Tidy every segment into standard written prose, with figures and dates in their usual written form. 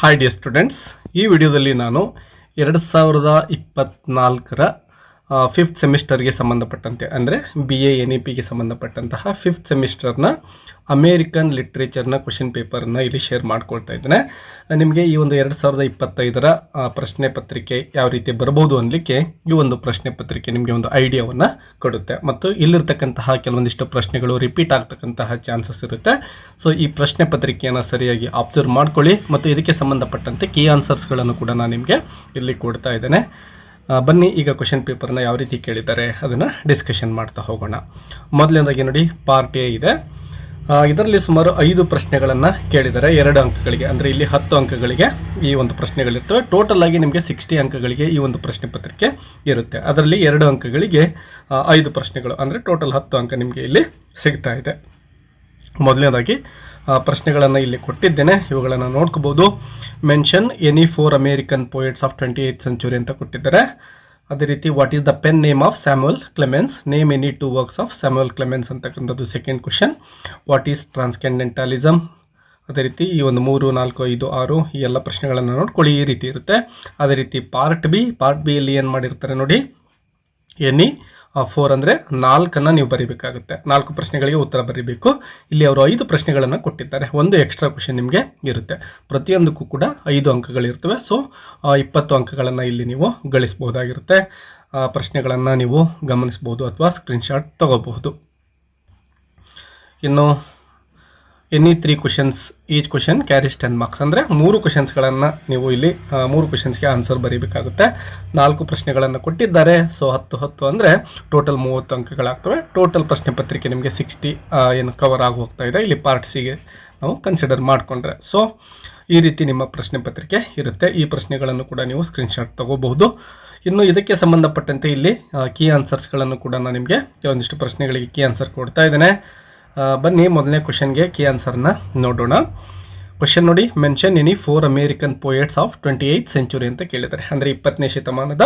Hi dear students, ಈ ವಿಡಿಯೋದಲ್ಲಿ ನಾನು 2024ರ ಫಿಫ್ತ್ ಸೆಮಿಸ್ಟರ್ಗೆ ಸಂಬಂಧಪಟ್ಟಂತೆ ಅಂದರೆ BA NEPಗೆ ಸಂಬಂಧಪಟ್ಟಂತಹ ಫಿಫ್ತ್ ಸೆಮಿಸ್ಟರ್ನ ಅಮೇರಿಕನ್ ಲಿಟ್ರೇಚರ್ನ ಕ್ವೆಶ್ಚನ್ ಪೇಪರನ್ನು ಇಲ್ಲಿ ಶೇರ್ ಮಾಡ್ಕೊಳ್ತಾ ಇದ್ದೇನೆ. ನಿಮಗೆ ಈ ಒಂದು 2025ರ ಪ್ರಶ್ನೆ ಪತ್ರಿಕೆ ಯಾವ ರೀತಿ ಬರ್ಬೋದು ಅನ್ನಲಿಕ್ಕೆ ಈ ಒಂದು ಪ್ರಶ್ನೆ ಪತ್ರಿಕೆ ನಿಮಗೆ ಒಂದು ಐಡಿಯಾವನ್ನು ಕೊಡುತ್ತೆ. ಮತ್ತು ಇಲ್ಲಿರ್ತಕ್ಕಂತಹ ಕೆಲವೊಂದಿಷ್ಟು ಪ್ರಶ್ನೆಗಳು ರಿಪೀಟ್ ಆಗ್ತಕ್ಕಂತಹ ಚಾನ್ಸಸ್ ಇರುತ್ತೆ. ಸೊ ಈ ಪ್ರಶ್ನೆ ಪತ್ರಿಕೆಯನ್ನು ಸರಿಯಾಗಿ ಅಬ್ಸರ್ವ್ ಮಾಡ್ಕೊಳ್ಳಿ ಮತ್ತು ಇದಕ್ಕೆ ಸಂಬಂಧಪಟ್ಟಂತೆ ಕೀ ಆನ್ಸರ್ಸ್ಗಳನ್ನು ಕೂಡ ನಾನು ನಿಮಗೆ ಇಲ್ಲಿ ಕೊಡ್ತಾ ಇದ್ದೇನೆ. ಬನ್ನಿ ಈಗ ಕ್ವೆಶ್ಚನ್ ಪೇಪರ್ನ ಯಾವ ರೀತಿ ಕೇಳಿದ್ದಾರೆ ಅದನ್ನು ಡಿಸ್ಕಷನ್ ಮಾಡ್ತಾ ಹೋಗೋಣ. ಮೊದಲನೇದಾಗಿ ನೋಡಿ, ಪಾರ್ಟ್ ಎ ಇದೆ. ಇದರಲ್ಲಿ ಸುಮಾರು 5 ಪ್ರಶ್ನೆಗಳನ್ನು ಕೇಳಿದ್ದಾರೆ 2 ಅಂಕಗಳಿಗೆ. ಅಂದರೆ ಇಲ್ಲಿ 10 ಅಂಕಗಳಿಗೆ ಈ ಒಂದು ಪ್ರಶ್ನೆಗಳಿರ್ತವೆ. ಟೋಟಲ್ ಆಗಿ ನಿಮಗೆ 60 ಅಂಕಗಳಿಗೆ ಈ ಒಂದು ಪ್ರಶ್ನೆ ಪತ್ರಿಕೆ ಇರುತ್ತೆ. ಅದರಲ್ಲಿ 2 ಅಂಕಗಳಿಗೆ 5 ಪ್ರಶ್ನೆಗಳು, ಅಂದರೆ ಟೋಟಲ್ 10 ಅಂಕ ನಿಮಗೆ ಇಲ್ಲಿ ಸಿಗ್ತಾ ಇದೆ. ಮೊದಲನೇದಾಗಿ ಪ್ರಶ್ನೆಗಳನ್ನು ಇಲ್ಲಿ ಕೊಟ್ಟಿದ್ದೇನೆ, ಇವುಗಳನ್ನು ನೋಡ್ಕೋಬೋದು. Mention any 4 American poets of 28th century ಅಂತ ಕೊಟ್ಟಿದ್ದಾರೆ. ಅದೇ ರೀತಿ what is the pen name of Samuel Clemens, name any 2 works of Samuel Clemens ಅಂತಕ್ಕಂಥದ್ದು second question. What is transcendentalism. ಅದೇ ರೀತಿ ಈ ಒಂದು 3, 4, 5, 6 ಈ ಎಲ್ಲ ಪ್ರಶ್ನೆಗಳನ್ನು ನೋಡ್ಕೊಳ್ಳಿ, ಈ ರೀತಿ ಇರುತ್ತೆ. ಅದೇ ರೀತಿ ಪಾರ್ಟ್ ಬಿ ಯಲ್ಲಿ ಏನು ಮಾಡಿರ್ತಾರೆ ನೋಡಿ, ಎನಿ 4 ಅಂದರೆ 4 ನೀವು ಬರೀಬೇಕಾಗುತ್ತೆ. 4 ಪ್ರಶ್ನೆಗಳಿಗೆ ಉತ್ತರ ಬರೀಬೇಕು. ಇಲ್ಲಿ ಅವರು 5 ಪ್ರಶ್ನೆಗಳನ್ನು ಕೊಟ್ಟಿದ್ದಾರೆ. ಒಂದು ಎಕ್ಸ್ಟ್ರಾ ಕ್ವೆಶನ್ ನಿಮಗೆ ಇರುತ್ತೆ. ಪ್ರತಿಯೊಂದಕ್ಕೂ ಕೂಡ 5 ಅಂಕಗಳಿರ್ತವೆ. ಸೊ 20 ಅಂಕಗಳನ್ನು ಇಲ್ಲಿ ನೀವು ಗಳಿಸಬಹುದಾಗಿರುತ್ತೆ. ಪ್ರಶ್ನೆಗಳನ್ನು ನೀವು ಗಮನಿಸಬಹುದು ಅಥವಾ ಸ್ಕ್ರೀನ್ಶಾಟ್ ತಗೋಬಹುದು. ಇನ್ನು any 3 questions each question carries 10 marks. ಅಂದರೆ 3 ಕ್ವೆಶನ್ಸ್ಗಳನ್ನು ನೀವು ಇಲ್ಲಿ 3 ಕ್ವೆಶನ್ಸ್ಗೆ ಆನ್ಸರ್ ಬರೀಬೇಕಾಗುತ್ತೆ. 4 ಪ್ರಶ್ನೆಗಳನ್ನು ಕೊಟ್ಟಿದ್ದಾರೆ. ಸೊ 10 ಅಂದರೆ ಟೋಟಲ್ 30 ಅಂಕಗಳಾಗ್ತವೆ. ಟೋಟಲ್ ಪ್ರಶ್ನೆ ಪತ್ರಿಕೆ ನಿಮಗೆ 60 ಏನು ಕವರ್ ಆಗಿ ಹೋಗ್ತಾ ಇದೆ. ಇಲ್ಲಿ ಪಾರ್ಟ್ ಸಿಗೆ ನಾವು ಕನ್ಸಿಡರ್ ಮಾಡಿಕೊಂಡ್ರೆ ಸೊ ಈ ರೀತಿ ನಿಮ್ಮ ಪ್ರಶ್ನೆ ಪತ್ರಿಕೆ ಇರುತ್ತೆ. ಈ ಪ್ರಶ್ನೆಗಳನ್ನು ಕೂಡ ನೀವು ಸ್ಕ್ರೀನ್ಶಾಟ್ ತಗೋಬಹುದು. ಇನ್ನು ಇದಕ್ಕೆ ಸಂಬಂಧಪಟ್ಟಂತೆ ಇಲ್ಲಿ ಕೀ ಆನ್ಸರ್ಸ್ಗಳನ್ನು ಕೂಡ ನಾನು ನಿಮಗೆ ಕೆಲವೊಂದಿಷ್ಟು ಪ್ರಶ್ನೆಗಳಿಗೆ ಕೀ ಆನ್ಸರ್ ಕೊಡ್ತಾ ಇದ್ದೇನೆ. ಬನ್ನಿ ಮೊದಲನೇ ಕ್ವೆಶನ್ಗೆ ಕೀ ಆನ್ಸರ್ನ ನೋಡೋಣ. ಕ್ವೆಶನ್ ನೋಡಿ, mention any 4 American poets of 28th century ಅಂತ ಕೇಳಿದ್ದಾರೆ. ಅಂದರೆ 20ನೇ ಶತಮಾನದ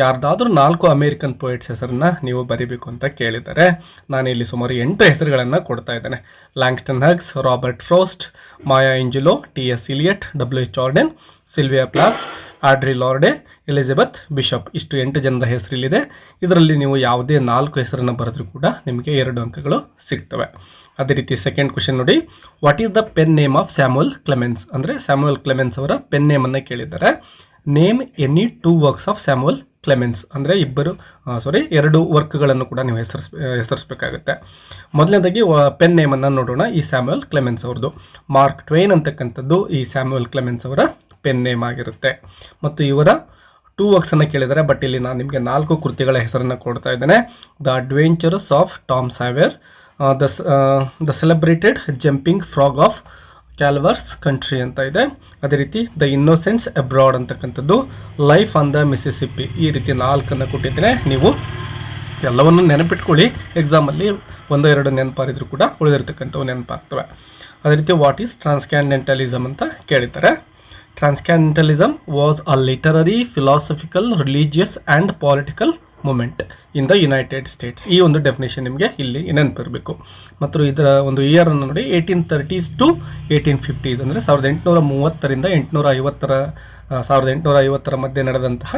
ಯಾರ್ದಾದ್ರೂ 4 ಅಮೇರಿಕನ್ ಪೋಯೆಟ್ಸ್ ಹೆಸರನ್ನ ನೀವು ಬರೀಬೇಕು ಅಂತ ಕೇಳಿದ್ದಾರೆ. ನಾನಿಲ್ಲಿ ಸುಮಾರು 8 ಹೆಸರುಗಳನ್ನು ಕೊಡ್ತಾ ಇದ್ದೇನೆ. Langston Hughes, Robert Frost, Maya Angelou, T.S. Eliot, W.H. Jordan, Sylvia Plath, Audre Lorde, Elizabeth Bishop. ಇಷ್ಟು 8 ಜನರ ಹೆಸರಿಲ್ಲಿದೆ. ಇದರಲ್ಲಿ ನೀವು ಯಾವುದೇ 4 ಹೆಸರನ್ನು ಬರೆದ್ರೂ ಕೂಡ ನಿಮಗೆ 2 ಅಂಕಗಳು ಸಿಗ್ತವೆ. ಅದೇ ರೀತಿ ಸೆಕೆಂಡ್ ಕ್ವೆಶನ್ ನೋಡಿ, what is the pen name of Samuel claimants. ಅಂದರೆ ಸ್ಯಾಮ್ಯುಯಲ್ ಕ್ಲೆಮೆನ್ಸ್ ಅವರ ಪೆನ್ ನೇಮನ್ನು ಕೇಳಿದ್ದಾರೆ. Name any 2 works of Samuel claimants. ಅಂದರೆ 2 ವರ್ಕ್ಗಳನ್ನು ಕೂಡ ನೀವು ಹೆಸರಿಸಬೇಕಾಗುತ್ತೆ. ಮೊದಲನೇದಾಗಿ ಪೆನ್ ನೇಮನ್ನು ನೋಡೋಣ. ಈ ಸ್ಯಾಮ್ಯುಯಲ್ ಕ್ಲೆಮೆನ್ಸ್ ಅವ್ರದ್ದು ಮಾರ್ಕ್ ಟ್ವೇನ್ ಅಂತಕ್ಕಂಥದ್ದು ಈ ಸ್ಯಾಮ್ಯುಯಲ್ ಕ್ಲೆಮೆನ್ಸ್ ಅವರ ಪೆನ್ ನೇಮ್ ಆಗಿರುತ್ತೆ. ಮತ್ತು ಇವರ 2 ವರ್ಕ್ಸನ್ನು ಕೇಳಿದ್ದಾರೆ. ಬಟ್ ಇಲ್ಲಿ ನಾನು ನಿಮಗೆ 4 ಕೃತಿಗಳ ಹೆಸರನ್ನು ಕೊಡ್ತಾ ಇದ್ದೇನೆ. The adventures of Tom Sawyer, the celebrated jumping frog of Calaveras country ಅಂತ ಇದೆ. ಅದೇ ರೀತಿ ದ ಇನ್ನೋಸೆಂಟ್ಸ್ ಅಬ್ರಾಡ್ ಅಂತಕ್ಕಂಥದ್ದು, ಲೈಫ್ ಆನ್ ದ ಮಿಸಿಸಿಪ್ಪಿ. ಈ ರೀತಿ 4 ಕೊಟ್ಟಿದ್ದೇನೆ. ನೀವು ಎಲ್ಲವನ್ನು ನೆನಪಿಟ್ಕೊಳ್ಳಿ. ಎಕ್ಸಾಮಲ್ಲಿ 1-2 ನೆನಪಾರಿದ್ರು ಕೂಡ ಉಳಿದಿರ್ತಕ್ಕಂಥವು ನೆನಪಾಗ್ತವೆ. ಅದೇ ರೀತಿ ವಾಟ್ ಈಸ್ ಟ್ರಾನ್ಸ್ಕ್ಯಾಂಡೆಂಟಲಿಸಮ್ ಅಂತ ಕೇಳಿದ್ದಾರೆ. Transcendentalism was a literary, philosophical, religious and political movement in the United States. ಈ ಒಂದು ಡೆಫಿನೇಷನ್ ನಿಮಗೆ ಇಲ್ಲಿ ನೆನಪಿರಬೇಕು. ಮತ್ತು ಇದರ ಒಂದು ಇಯರ್ ಅನ್ನು ನೋಡಿ, 1830s to 1850s. ಅಂದರೆ 1830ರಿಂದ 1850ರ ಮಧ್ಯೆ ನಡೆದಂತಹ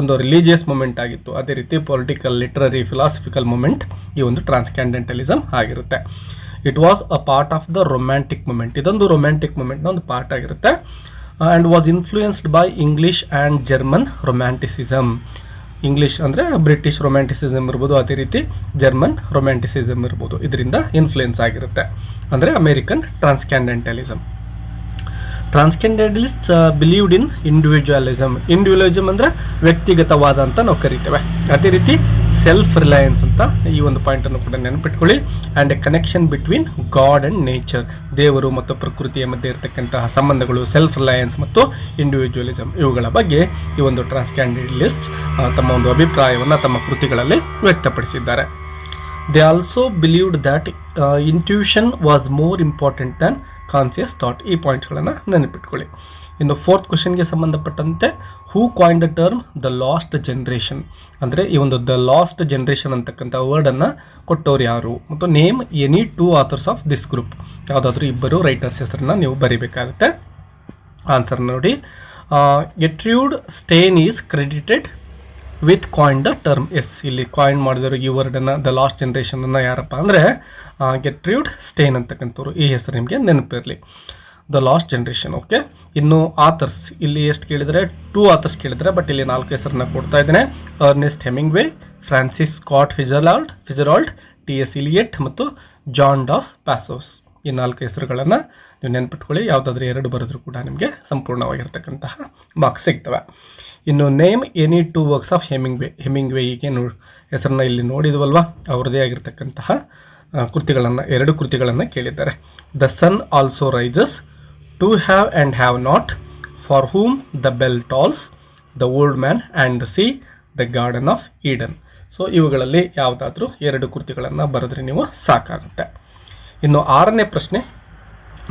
ಒಂದು ರಿಲಿಜಿಯಸ್ ಮೂಮೆಂಟ್ ಆಗಿತ್ತು. ಅದೇ ರೀತಿ ಪೊಲಿಟಿಕಲ್, ಲಿಟರರಿ, ಫಿಲಾಸಫಿಕಲ್ ಮೂಮೆಂಟ್ ಈ ಒಂದು ಟ್ರಾನ್ಸ್ಕ್ಯಾಂಡೆಂಟಲಿಸಮ್ ಆಗಿರುತ್ತೆ. It was a part of the romantic movement. ಇದೊಂದು ರೊಮ್ಯಾಂಟಿಕ್ ಮೂಮೆಂಟ್ನ ಒಂದು ಪಾರ್ಟ್ ಆಗಿರುತ್ತೆ. And was influenced by English and German romanticism. English ಅಂದರೆ ಬ್ರಿಟಿಷ್ ರೊಮ್ಯಾಂಟಿಸಿಸಮ್ ಇರ್ಬೋದು, ಅದೇ ರೀತಿ ಜರ್ಮನ್ ರೊಮ್ಯಾಂಟಿಸಿಸಮ್ ಇರ್ಬೋದು. ಇದರಿಂದ ಇನ್ಫ್ಲೂಯೆನ್ಸ್ ಆಗಿರುತ್ತೆ. ಅಂದರೆ American transcendentalism. Transcendentalist believed in individualism. Individualism ಅಂದರೆ ವ್ಯಕ್ತಿಗತವಾದ ಅಂತ ನಾವು ಕರಿತೇವೆ. ಅದೇ ರೀತಿ ಸೆಲ್ಫ್ ರಿಲಯನ್ಸ್ ಅಂತ ಈ ಒಂದು ಪಾಯಿಂಟನ್ನು ಕೂಡ ನೆನಪಿಟ್ಕೊಳ್ಳಿ. And a connection between God and nature. ದೇವರು ಮತ್ತು ಪ್ರಕೃತಿಯ ಮಧ್ಯೆ ಇರತಕ್ಕಂತಹ ಸಂಬಂಧಗಳು, ಸೆಲ್ಫ್ ರಿಲಯನ್ಸ್ ಮತ್ತು ಇಂಡಿವಿಜುವಲಿಸಮ್, ಇವುಗಳ ಬಗ್ಗೆ ಈ ಒಂದು ಟ್ರಾನ್ಸ್ಕ್ಯಾಂಡೆಂಟಲಿಸ್ಟ್ ತಮ್ಮ ಒಂದು ಅಭಿಪ್ರಾಯವನ್ನು ತಮ್ಮ ಕೃತಿಗಳಲ್ಲಿ ವ್ಯಕ್ತಪಡಿಸಿದ್ದಾರೆ. They also believed that intuition was more important than conscious thought. ಈ ಪಾಯಿಂಟ್ಸ್ಗಳನ್ನು ನೆನಪಿಟ್ಕೊಳ್ಳಿ. ಇನ್ನು 4th ಕ್ವೆಶನ್ಗೆ ಸಂಬಂಧಪಟ್ಟಂತೆ who coined the term the lost generation. ಅಂದರೆ ಈ ಒಂದು ದ ಲಾಸ್ಟ್ ಜನ್ರೇಷನ್ ಅಂತಕ್ಕಂಥ ವರ್ಡನ್ನು ಕೊಟ್ಟವ್ರು ಯಾರು, ಮತ್ತು name any 2 authors of this group. ಯಾವುದಾದ್ರೂ 2 ರೈಟರ್ಸ್ ಹೆಸರನ್ನ ನೀವು ಬರೀಬೇಕಾಗುತ್ತೆ. ಆನ್ಸರ್ ನೋಡಿ. Gertrude Stein is credited with coin the term. Yes, ಇಲ್ಲಿ ಕಾಯಿನ್ ಮಾಡಿದವರು ಈ ವರ್ಡನ್ನು ದ ಲಾಸ್ಟ್ ಜನ್ರೇಷನನ್ನು ಯಾರಪ್ಪ ಅಂದರೆ ಗೆಟ್ರ್ಯೂಡ್ ಸ್ಟೇನ್ ಅಂತಕ್ಕಂಥವ್ರು. ಈ ಹೆಸರು ನಿಮಗೆ ನೆನಪಿರಲಿ, ದ ಲಾಸ್ಟ್ ಜನ್ರೇಷನ್. ಓಕೆ, ಇನ್ನು ಆಥರ್ಸ್ ಇಲ್ಲಿ ಎಷ್ಟು ಕೇಳಿದರೆ 2 ಆಥರ್ಸ್ ಕೇಳಿದರೆ, ಬಟ್ ಇಲ್ಲಿ 4 ಹೆಸರನ್ನ ಕೊಡ್ತಾ ಇದ್ದೇನೆ. Ernest Hemingway, Francis Scott Fitzgerald, T S. Eliot ಮತ್ತು ಜಾನ್ ಡಾಸ್ ಪ್ಯಾಸೋಸ್. ಈ 4 ಹೆಸರುಗಳನ್ನು ನೀವು ನೆನ್ಪಿಟ್ಕೊಳ್ಳಿ. ಯಾವುದಾದ್ರೂ 2 ಬರೆದ್ರೂ ಕೂಡ ನಿಮಗೆ ಸಂಪೂರ್ಣವಾಗಿರ್ತಕ್ಕಂತಹ ಮಾರ್ಕ್ಸ್ ಸಿಗ್ತವೆ. ಇನ್ನು name any 2 works of Hemingway ಹೀಗೆ ಹೆಸರನ್ನ ಇಲ್ಲಿ ನೋಡಿದ್ವಲ್ವ, ಅವರದೇ ಆಗಿರ್ತಕ್ಕಂತಹ ಕೃತಿಗಳನ್ನು 2 ಕೃತಿಗಳನ್ನು ಕೇಳಿದ್ದಾರೆ. The sun also rises, to have and have not, for whom the bell tolls, the old man and the sea, the garden of Eden. So ಇವುಗಳಲ್ಲಿ ಯಾವುದಾದ್ರೂ 2 ಕೃತಿಗಳನ್ನು ಬರೆದ್ರೆ ನೀವು ಸಾಕಾಗುತ್ತೆ. ಇನ್ನು 6ನೇ ಪ್ರಶ್ನೆ,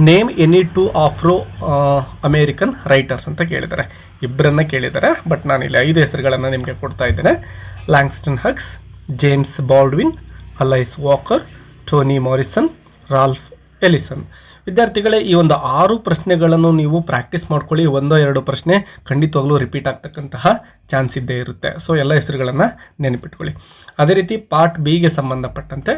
name any 2 Afro American writers ಅಂತ ಕೇಳಿದ್ದಾರೆ. ಇಬ್ಬರನ್ನ ಕೇಳಿದ್ದಾರೆ, ಬಟ್ ನಾನು ಇಲ್ಲಿ 5 ಹೆಸರುಗಳನ್ನು ನಿಮಗೆ ಕೊಡ್ತಾ ಇದ್ದೇನೆ. Langston Hughes, James Baldwin, Alice Walker, Toni Morrison, Ralph Ellison. ವಿದ್ಯಾರ್ಥಿಗಳೇ, ಈ ಒಂದು 6 ಪ್ರಶ್ನೆಗಳನ್ನು ನೀವು ಪ್ರಾಕ್ಟೀಸ್ ಮಾಡ್ಕೊಳ್ಳಿ. 1-2 ಪ್ರಶ್ನೆ ಖಂಡಿತವಾಗ್ಲೂ ರಿಪೀಟ್ ಆಗ್ತಕ್ಕಂತಹ ಚಾನ್ಸ್ ಇದ್ದೇ ಇರುತ್ತೆ. ಸೊ ಎಲ್ಲ ಹೆಸರುಗಳನ್ನು ನೆನಪಿಟ್ಕೊಳ್ಳಿ. ಅದೇ ರೀತಿ ಪಾರ್ಟ್ ಬಿಗೆ ಸಂಬಂಧಪಟ್ಟಂತೆ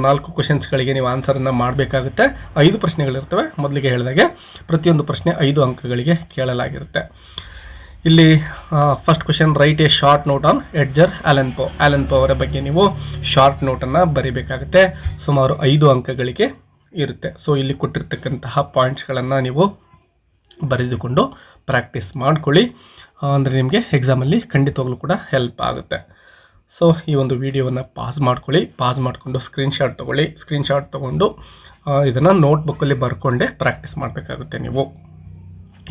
4 ಕ್ವಶನ್ಸ್ಗಳಿಗೆ ನೀವು ಆನ್ಸರನ್ನು ಮಾಡಬೇಕಾಗುತ್ತೆ. 5 ಪ್ರಶ್ನೆಗಳಿರ್ತವೆ. ಮೊದಲಿಗೆ ಹೇಳಿದಾಗೆ ಪ್ರತಿಯೊಂದು ಪ್ರಶ್ನೆ 5 ಅಂಕಗಳಿಗೆ ಕೇಳಲಾಗಿರುತ್ತೆ. ಇಲ್ಲಿ first question, write a short note on Edgar Allan Poe ಅವರ ಬಗ್ಗೆ ನೀವು ಶಾರ್ಟ್ ನೋಟನ್ನು ಬರೀಬೇಕಾಗುತ್ತೆ. ಸುಮಾರು 5 ಅಂಕಗಳಿಗೆ ಇರುತ್ತೆ. ಸೊ ಇಲ್ಲಿ ಕೊಟ್ಟಿರ್ತಕ್ಕಂತಹ ಪಾಯಿಂಟ್ಸ್ಗಳನ್ನು ನೀವು ಬರೆದುಕೊಂಡು ಪ್ರಾಕ್ಟೀಸ್ ಮಾಡ್ಕೊಳ್ಳಿ. ಅಂದರೆ ನಿಮಗೆ ಎಕ್ಸಾಮಲ್ಲಿ ಖಂಡಿತವಾಗ್ಲೂ ಕೂಡ ಹೆಲ್ಪ್ ಆಗುತ್ತೆ. ಸೊ ಈ ಒಂದು ವಿಡಿಯೋವನ್ನು ಪಾಸ್ ಮಾಡ್ಕೊಳ್ಳಿ. ಪಾಸ್ ಮಾಡಿಕೊಂಡು ಸ್ಕ್ರೀನ್ಶಾಟ್ ತೊಗೊಂಡು ಇದನ್ನು ನೋಟ್ಬುಕ್ಕಲ್ಲಿ ಬರ್ಕೊಂಡೆ ಪ್ರಾಕ್ಟೀಸ್ ಮಾಡಬೇಕಾಗುತ್ತೆ. ನೀವು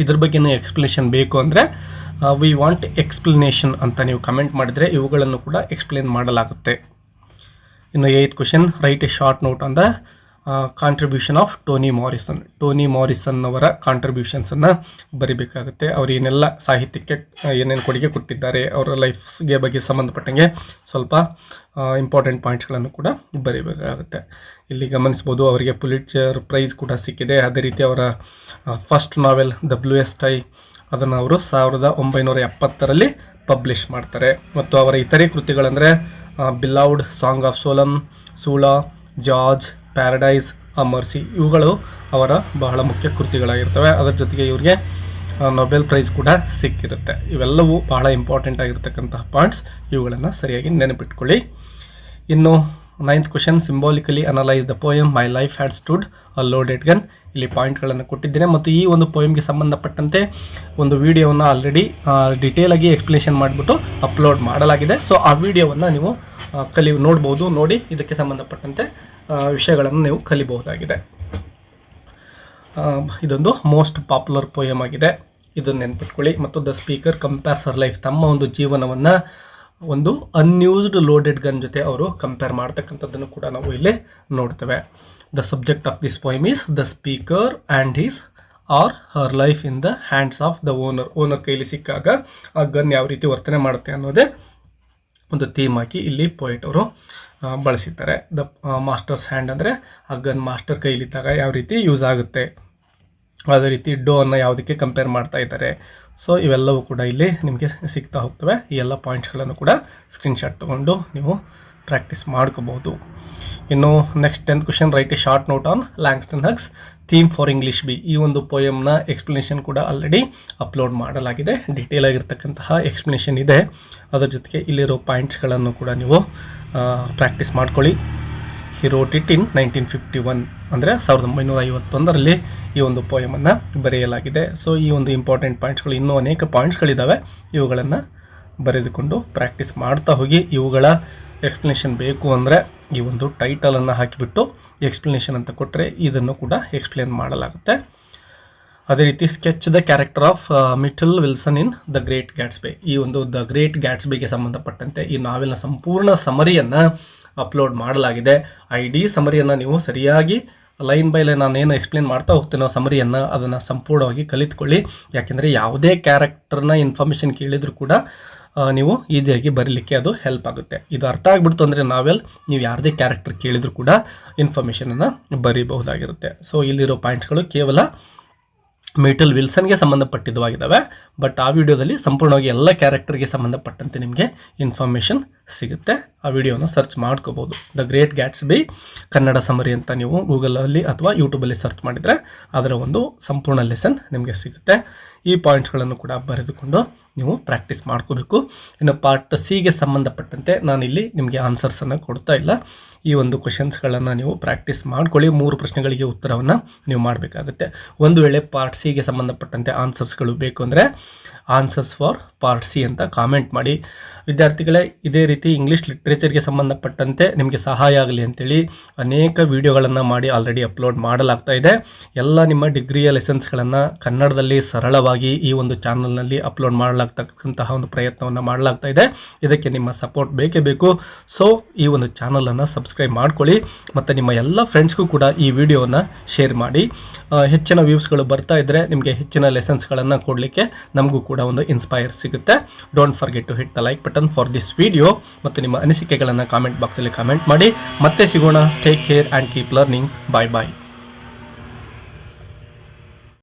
ಇದ್ರ ಬಗ್ಗೆ ಎಕ್ಸ್ಪ್ಲನೇಷನ್ ಬೇಕು ಅಂದರೆ ವಿ ವಾಂಟ್ ಎಕ್ಸ್ಪ್ಲನೇಷನ್ ಅಂತ ನೀವು ಕಮೆಂಟ್ ಮಾಡಿದರೆ ಇವುಗಳನ್ನು ಕೂಡ ಎಕ್ಸ್ಪ್ಲೇನ್ ಮಾಡಲಾಗುತ್ತೆ. ಇನ್ನು 8th question, write a short note on the contribution of Tony Morrison ಅವರ ಕಾಂಟ್ರಿಬ್ಯೂಷನ್ಸನ್ನು ಬರಿಬೇಕಾಗುತ್ತೆ. ಅವರು ಏನೆಲ್ಲ ಸಾಹಿತ್ಯಕ್ಕೆ ಏನೇನು ಕೊಡುಗೆ ಕೊಟ್ಟಿದ್ದಾರೆ, ಅವರ ಲೈಫ್ಗೆ ಬಗ್ಗೆ ಸಂಬಂಧಪಟ್ಟಂಗೆ ಸ್ವಲ್ಪ ಇಂಪಾರ್ಟೆಂಟ್ ಪಾಯಿಂಟ್ಸ್ಗಳನ್ನು ಕೂಡ ಬರೀಬೇಕಾಗುತ್ತೆ. ಇಲ್ಲಿ ಗಮನಿಸ್ಬೋದು, ಅವರಿಗೆ ಪುಲಿಟ್ಜರ್ ಪ್ರೈಸ್ ಕೂಡ ಸಿಕ್ಕಿದೆ. ಅದೇ ರೀತಿ ಅವರ ಫಸ್ಟ್ ನಾವೆಲ್ WS ಟೈ ಅದನ್ನು ಅವರು 1970ರಲ್ಲಿ ಪಬ್ಲಿಷ್ ಮಾಡ್ತಾರೆ. ಮತ್ತು ಅವರ ಇತರೆ ಕೃತಿಗಳಂದರೆ ಬಿಲೌಡ್, ಸಾಂಗ್ ಆಫ್ ಸೂಲಾ, ಜಾರ್ಜ್, ಪ್ಯಾರಡೈಸ್, ಮರ್ಸಿ ಇವುಗಳು ಅವರ ಬಹಳ ಮುಖ್ಯ ಕೃತಿಗಳಾಗಿರ್ತವೆ. ಅದರ ಜೊತೆಗೆ ಇವರಿಗೆ ನೊಬೆಲ್ ಪ್ರೈಸ್ ಕೂಡ ಸಿಕ್ಕಿರುತ್ತೆ. ಇವೆಲ್ಲವೂ ಬಹಳ ಇಂಪಾರ್ಟೆಂಟ್ ಆಗಿರ್ತಕ್ಕಂತಹ ಪಾಯಿಂಟ್ಸ್. ಇವುಗಳನ್ನು ಸರಿಯಾಗಿ ನೆನಪಿಟ್ಕೊಳ್ಳಿ. ಇನ್ನು 9th question, symbolically analyse the poem my life had stood a loaded gun. ಇಲ್ಲಿ ಪಾಯಿಂಟ್ಗಳನ್ನು ಕೊಟ್ಟಿದ್ದೇನೆ ಮತ್ತು ಈ ಒಂದು ಪೋಯಮ್ಗೆ ಸಂಬಂಧಪಟ್ಟಂತೆ ಒಂದು ವಿಡಿಯೋವನ್ನು ಆಲ್ರೆಡಿ ಡಿಟೇಲಾಗಿ ಎಕ್ಸ್ಪ್ಲೇಷನ್ ಮಾಡಿಬಿಟ್ಟು ಅಪ್ಲೋಡ್ ಮಾಡಲಾಗಿದೆ. ಸೊ ಆ ವಿಡಿಯೋವನ್ನು ನೀವು ನೋಡ್ಬೋದು. ನೋಡಿ ಇದಕ್ಕೆ ಸಂಬಂಧಪಟ್ಟಂತೆ ವಿಷಯಗಳನ್ನು ನೀವು ಕಲಿಬಹುದಾಗಿದೆ. ಇದೊಂದು ಮೋಸ್ಟ್ ಪಾಪ್ಯುಲರ್ ಪೋಯಮ್ ಆಗಿದೆ, ಇದನ್ನು ನೆನ್ಪಿಟ್ಕೊಳ್ಳಿ. ಮತ್ತು the speaker compares her life, ತಮ್ಮ ಒಂದು ಜೀವನವನ್ನು ಒಂದು ಅನ್ಯೂಸ್ಡ್ ಲೋಡೆಡ್ ಗನ್ ಜೊತೆ ಅವರು ಕಂಪೇರ್ ಮಾಡ್ತಕ್ಕಂಥದ್ದನ್ನು ಕೂಡ ನಾವು ಇಲ್ಲಿ ನೋಡ್ತೇವೆ. The subject of this poem is the speaker and his or her life in the hands of the owner ಕೈಲಿ ಸಿಕ್ಕಾಗ ಆ ಗನ್ ಯಾವ ರೀತಿ ವರ್ತನೆ ಮಾಡುತ್ತೆ ಅನ್ನೋದೇ ಒಂದು ಥೀಮ್ ಆಗಿ ಇಲ್ಲಿ ಪೋಯೆಟ್ ಅವರು ಬಳಸಿದ್ದಾರೆ. ದ ಮಾಸ್ಟರ್ಸ್ ಹ್ಯಾಂಡ್ ಅಂದರೆ ಆ ಗನ್ ಮಾಸ್ಟರ್ ಕೈಲಿದ್ದಾಗ ಯಾವ ರೀತಿ ಯೂಸ್ ಆಗುತ್ತೆ, ಅದೇ ರೀತಿ ಡೋವನ್ನು ಯಾವುದಕ್ಕೆ ಕಂಪೇರ್ ಮಾಡ್ತಾ ಇದ್ದಾರೆ. ಸೊ ಇವೆಲ್ಲವೂ ಕೂಡ ಇಲ್ಲಿ ನಿಮಗೆ ಸಿಗ್ತಾ ಹೋಗ್ತವೆ. ಈ ಎಲ್ಲ ಪಾಯಿಂಟ್ಸ್ಗಳನ್ನು ಕೂಡ ಸ್ಕ್ರೀನ್ಶಾಟ್ ತೊಗೊಂಡು ನೀವು ಪ್ರಾಕ್ಟೀಸ್ ಮಾಡ್ಕೋಬಹುದು. ಇನ್ನು next 10th question, write a short note on Langston Hughes theme for English B. ಈ ಒಂದು ಪೋಯಮ್ನ ಎಕ್ಸ್ಪ್ಲನೇಷನ್ ಕೂಡ ಆಲ್ರೆಡಿ ಅಪ್ಲೋಡ್ ಮಾಡಲಾಗಿದೆ. ಡೀಟೇಲ್ ಆಗಿರ್ತಕ್ಕಂತಹ ಎಕ್ಸ್ಪ್ಲನೇಷನ್ ಇದೆ. ಅದರ ಜೊತೆಗೆ ಇಲ್ಲಿರೋ ಪಾಯಿಂಟ್ಸ್ಗಳನ್ನು ಕೂಡ ನೀವು ಪ್ರಾಕ್ಟೀಸ್ ಮಾಡ್ಕೊಳ್ಳಿ. ಹಿ ರೋಟ್ ಇಟ್ ಇನ್ 1951 ಅಂದರೆ 1951ರಲ್ಲಿ ಈ ಒಂದು ಪೋಯಮನ್ನು ಬರೆಯಲಾಗಿದೆ. ಸೊ ಈ ಒಂದು ಇಂಪಾರ್ಟೆಂಟ್ ಪಾಯಿಂಟ್ಸ್ಗಳು, ಇನ್ನೂ ಅನೇಕ ಪಾಯಿಂಟ್ಸ್ಗಳಿದ್ದಾವೆ. ಇವುಗಳನ್ನು ಬರೆದುಕೊಂಡು ಪ್ರಾಕ್ಟೀಸ್ ಮಾಡ್ತಾ ಹೋಗಿ. ಇವುಗಳ ಎಕ್ಸ್ಪ್ಲನೇಷನ್ ಬೇಕು ಅಂದರೆ ಈ ಒಂದು ಟೈಟಲನ್ನು ಹಾಕಿಬಿಟ್ಟು ಎಕ್ಸ್ಪ್ಲನೇಷನ್ ಅಂತ ಕೊಟ್ಟರೆ ಇದನ್ನು ಕೂಡ ಎಕ್ಸ್ಪ್ಲೇನ್ ಮಾಡಲಾಗುತ್ತೆ. ಅದೇ ರೀತಿ sketch the character of Myrtle Wilson in the great Gatsby. ಈ ಒಂದು ದ ಗ್ರೇಟ್ ಗ್ಯಾಟ್ಸ್ಬಿಗೆ ಸಂಬಂಧಪಟ್ಟಂತೆ ಈ ನಾವೆಲ್ನ ಸಂಪೂರ್ಣ ಸಮರಿಯನ್ನು ಅಪ್ಲೋಡ್ ಮಾಡಲಾಗಿದೆ. ಸಮರಿಯನ್ನು ನೀವು ಸರಿಯಾಗಿ ಲೈನ್ ಬೈ ಲೈನ್ ನಾನೇನು ಎಕ್ಸ್ಪ್ಲೇನ್ ಮಾಡ್ತಾ ಹೋಗ್ತೀನೋ ಸಮರಿಯನ್ನು ಅದನ್ನು ಸಂಪೂರ್ಣವಾಗಿ ಕಲಿತ್ಕೊಳ್ಳಿ. ಯಾಕೆಂದರೆ ಯಾವುದೇ ಕ್ಯಾರೆಕ್ಟರ್ನ ಇನ್ಫಾರ್ಮೇಷನ್ ಕೇಳಿದರೂ ಕೂಡ ನೀವು ಈಸಿಯಾಗಿ ಬರೀಲಿಕ್ಕೆ ಅದು ಹೆಲ್ಪ್ ಆಗುತ್ತೆ. ಇದು ಅರ್ಥ ಆಗಿಬಿಡ್ತು ಅಂದರೆ ನಾವೆಲ್ ನೀವು ಯಾವುದೇ ಕ್ಯಾರೆಕ್ಟರ್ ಕೇಳಿದರೂ ಕೂಡ ಇನ್ಫಾರ್ಮೇಷನನ್ನು ಬರೀಬಹುದಾಗಿರುತ್ತೆ. ಸೊ ಇಲ್ಲಿರೋ ಪಾಯಿಂಟ್ಸ್ಗಳು ಕೇವಲ ಮೀಟಲ್ ವಿಲ್ಸನ್ಗೆ ಸಂಬಂಧಪಟ್ಟಿದ್ದವಾಗಿದ್ದಾವೆ. ಬಟ್ ಆ ವಿಡಿಯೋದಲ್ಲಿ ಸಂಪೂರ್ಣವಾಗಿ ಎಲ್ಲ ಕ್ಯಾರೆಕ್ಟರ್ಗೆ ಸಂಬಂಧಪಟ್ಟಂತೆ ನಿಮಗೆ ಇನ್ಫಾರ್ಮೇಷನ್ ಸಿಗುತ್ತೆ. ಆ ವಿಡಿಯೋನ ಸರ್ಚ್ ಮಾಡ್ಕೋಬೋದು. The great Gatsby Kannada summary ಅಂತ ನೀವು ಗೂಗಲಲ್ಲಿ ಅಥವಾ ಯೂಟ್ಯೂಬಲ್ಲಿ ಸರ್ಚ್ ಮಾಡಿದರೆ ಅದರ ಒಂದು ಸಂಪೂರ್ಣ ಲೆಸನ್ ನಿಮಗೆ ಸಿಗುತ್ತೆ. ಈ ಪಾಯಿಂಟ್ಸ್ಗಳನ್ನು ಕೂಡ ಬರೆದುಕೊಂಡು ನೀವು ಪ್ರಾಕ್ಟೀಸ್ ಮಾಡ್ಕೋಬೇಕು. ಇನ್ನು ಪಾರ್ಟ್ ಸಿಗೆ ಸಂಬಂಧಪಟ್ಟಂತೆ ನಾನಿಲ್ಲಿ ನಿಮಗೆ ಆನ್ಸರ್ಸನ್ನು ಕೊಡ್ತಾ ಇಲ್ಲ. ಈ ಒಂದು ಕ್ವಶನ್ಸ್ಗಳನ್ನು ನೀವು ಪ್ರಾಕ್ಟೀಸ್ ಮಾಡ್ಕೊಳ್ಳಿ. 3 ಪ್ರಶ್ನೆಗಳಿಗೆ ಉತ್ತರವನ್ನು ನೀವು ಮಾಡಬೇಕಾಗುತ್ತೆ. ಒಂದು ವೇಳೆ ಪಾರ್ಟ್ ಸಿಗೆ ಸಂಬಂಧಪಟ್ಟಂತೆ ಆನ್ಸರ್ಸ್ಗಳು ಬೇಕು ಅಂದರೆ ಆನ್ಸರ್ಸ್ ಫಾರ್ ಪಾರ್ಟ್ ಸಿ ಅಂತ ಕಾಮೆಂಟ್ ಮಾಡಿ. ವಿದ್ಯಾರ್ಥಿಗಳೇ, ಇದೇ ರೀತಿ ಇಂಗ್ಲೀಷ್ ಲಿಟ್ರೇಚರ್ಗೆ ಸಂಬಂಧಪಟ್ಟಂತೆ ನಿಮಗೆ ಸಹಾಯ ಆಗಲಿ ಅಂತೇಳಿ ಅನೇಕ ವಿಡಿಯೋಗಳನ್ನು ಮಾಡಿ ಆಲ್ರೆಡಿ ಅಪ್ಲೋಡ್ ಮಾಡಲಾಗ್ತಾ ಇದೆ. ಎಲ್ಲ ನಿಮ್ಮ ಡಿಗ್ರಿಯ ಲೆಸನ್ಸ್ಗಳನ್ನು ಕನ್ನಡದಲ್ಲಿ ಸರಳವಾಗಿ ಈ ಒಂದು ಚಾನಲ್ನಲ್ಲಿ ಅಪ್ಲೋಡ್ ಮಾಡಲಾಗ್ತಕ್ಕಂತಹ ಒಂದು ಪ್ರಯತ್ನವನ್ನು ಮಾಡಲಾಗ್ತಾ ಇದೆ. ಇದಕ್ಕೆ ನಿಮ್ಮ ಸಪೋರ್ಟ್ ಬೇಕೇ ಬೇಕು. ಸೊ ಈ ಒಂದು ಚಾನಲನ್ನು ಸಬ್ಸ್ಕ್ರೈಬ್ ಮಾಡ್ಕೊಳ್ಳಿ ಮತ್ತು ನಿಮ್ಮ ಎಲ್ಲ ಫ್ರೆಂಡ್ಸ್ಗೂ ಕೂಡ ಈ ವಿಡಿಯೋವನ್ನು ಶೇರ್ ಮಾಡಿ. ಹೆಚ್ಚಿನ ವ್ಯೂಸ್ಗಳು ಬರ್ತಾ ಇದ್ದರೆ ನಿಮಗೆ ಹೆಚ್ಚಿನ ಲೆಸನ್ಸ್ಗಳನ್ನು ಕೊಡಲಿಕ್ಕೆ ನಮಗೂ ಕೂಡ ಒಂದು ಇನ್ಸ್ಪೈರ್ ಸಿಗುತ್ತೆ. Don't forget to hit the like button for this video ಮತ್ತು ನಿಮ್ಮ ಅನಿಸಿಕೆಗಳನ್ನು ಕಾಮೆಂಟ್ ಬಾಕ್ಸಲ್ಲಿ ಕಾಮೆಂಟ್ ಮಾಡಿ. ಮತ್ತೆ ಸಿಗೋಣ. Take care and keep learning. Bye bye.